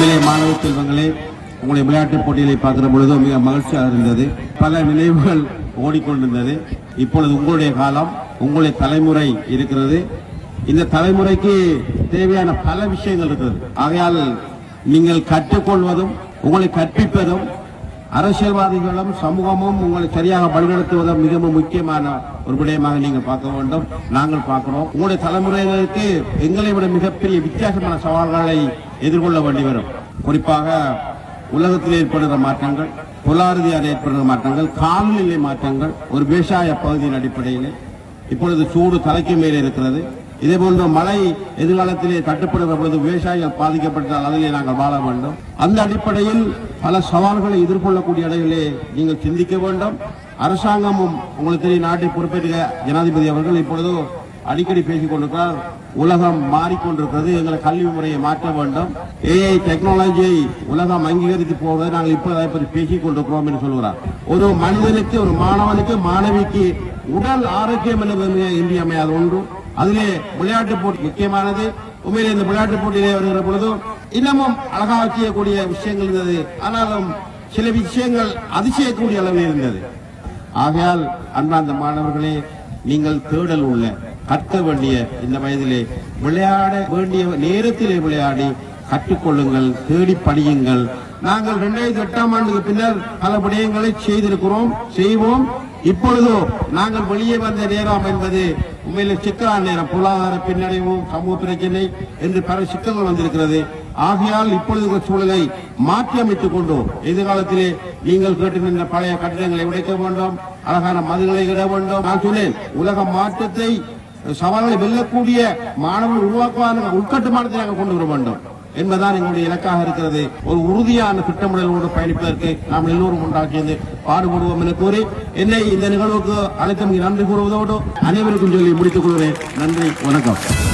உண்மையிலே மாணவ செல்வங்களே, உங்களுடைய விளையாட்டுப் போட்டிகளை பார்க்கிற பொழுது மிக மகிழ்ச்சியாக இருந்தது. பல நினைவுகள் ஓடிக்கொண்டிருந்தது. இப்பொழுது உங்களுடைய காலம், உங்களுடைய தலைமுறை இருக்கிறது. இந்த தலைமுறைக்கு தேவையான பல விஷயங்கள் இருக்கிறது. ஆகையால் நீங்கள் கற்றுக்கொள்வதும் உங்களை கற்பிப்பதும் அரசியல்வாதிகளும் சமூகமும் உங்களை சரியாக வழிநடத்துவதும் மிகவும் முக்கியமான ஒரு விடயமாக நீங்கள் பார்க்க வேண்டும். நாங்கள் பார்க்கிறோம். உங்களுடைய தலைமுறைகளுக்கு எங்களை விட மிகப்பெரிய வித்தியாசமான சவால்களை எதிர்கொள்ள வேண்டி வரும். குறிப்பாக உலகத்தில் ஏற்படுகிற மாற்றங்கள், பொருளாதார ஏற்படுகிற மாற்றங்கள், காலநிலை மாற்றங்கள், ஒரு விவசாய பகுதியின் அடிப்படையில் இப்பொழுது சூடு தலைக்கு மேலே இருக்கிறது. இதே போன்ற மழை எதிர்காலத்திலே தட்டுப்படுகிற பொழுது விவசாயிகள் பாதிக்கப்பட்டால் அதிலே நாங்கள் வாழ வேண்டும். அந்த அடிப்படையில் பல சவால்களை எதிர்கொள்ளக்கூடிய இடையிலே நீங்கள் சிந்திக்க வேண்டும். அரசாங்கமும் உங்களுக்கு தெரியும், நாட்டை பொறுப்பேற்ற ஜனாதிபதி அவர்கள் இப்பொழுது அடிக்கடி பேசிக் கொண்டிருக்கிறார். உலகம் மாறிக்கொண்டிருக்கிறது, எங்களை கல்வி முறையை மாற்ற வேண்டும். ஏஐ டெக்னாலஜியை உலகம் அங்கீகரித்து போவதை நாங்கள் இப்போது அதை பற்றி பேசிக் கொண்டிருக்கிறோம் என்று சொல்கிறார். ஒரு மனிதனுக்கு, ஒரு மாணவனுக்கு, மாணவிக்கு உடல் ஆரோக்கியம் என்பது இன்றியமையாத ஒன்று. அதிலே விளையாட்டு போட்டி முக்கியமானது. உண்மையிலே இந்த விளையாட்டு போட்டியிலே வருகிற பொழுது இன்னமும் அழகாக செய்யக்கூடிய விஷயங்கள் இருந்தது. ஆனாலும் சில விஷயங்கள் அதிசயக்கூடிய அளவில் இருந்தது. ஆகையால் அன்பார்ந்த மாணவர்களே, நீங்கள் தேடல் உள்ள கற்க வேண்டிய இந்த வயதிலே விளையாட வேண்டிய நேரத்திலே விளையாடி கற்றுக்கொள்ளுங்கள், தேடி படியுங்கள். நாங்கள் 2008ஆம் ஆண்டுக்கு பின்னர் பல விடயங்களை செய்திருக்கிறோம், செய்வோம். இப்பொழுதோ நாங்கள் வெளியே வந்த நேரம் என்பது உண்மையிலே சிக்கலான நேரம். பொருளாதார பின்னடைவு, சமூக பிரச்சனை என்று பல சிக்கல்கள் வந்திருக்கிறது. ஆகையால் இப்பொழுது சூழலை மாற்றி அமைத்துக் கொண்டோம். எதிர்காலத்திலே நீங்கள் கேட்டு நின்ற பழைய கட்டிடங்களை உடைக்க வேண்டும், அழகான மதுகளை இட வேண்டும். நான் சொன்னேன், உலக மாற்றத்தை சவால்களை வெல்லக்கூடிய மாணவர்கள் உருவாக்குவான உட்கட்டுமானத்தை நாங்கள் கொண்டு வர வேண்டும் என்பதுதான் எங்களுடைய இலக்காக இருக்கிறது. ஒரு உறுதியான திட்டமிடலோடு பயணிப்பதற்கு நாம் எல்லோரும் உண்டாக்கியது பாடுபடுவோம் என கூறி என்னை இந்த நிகழ்வுக்கு அழைத்த நன்றி கூறுவதோடு அனைவருக்கும் சொல்லி முடித்துக் கொள்கிறேன். நன்றி, வணக்கம்.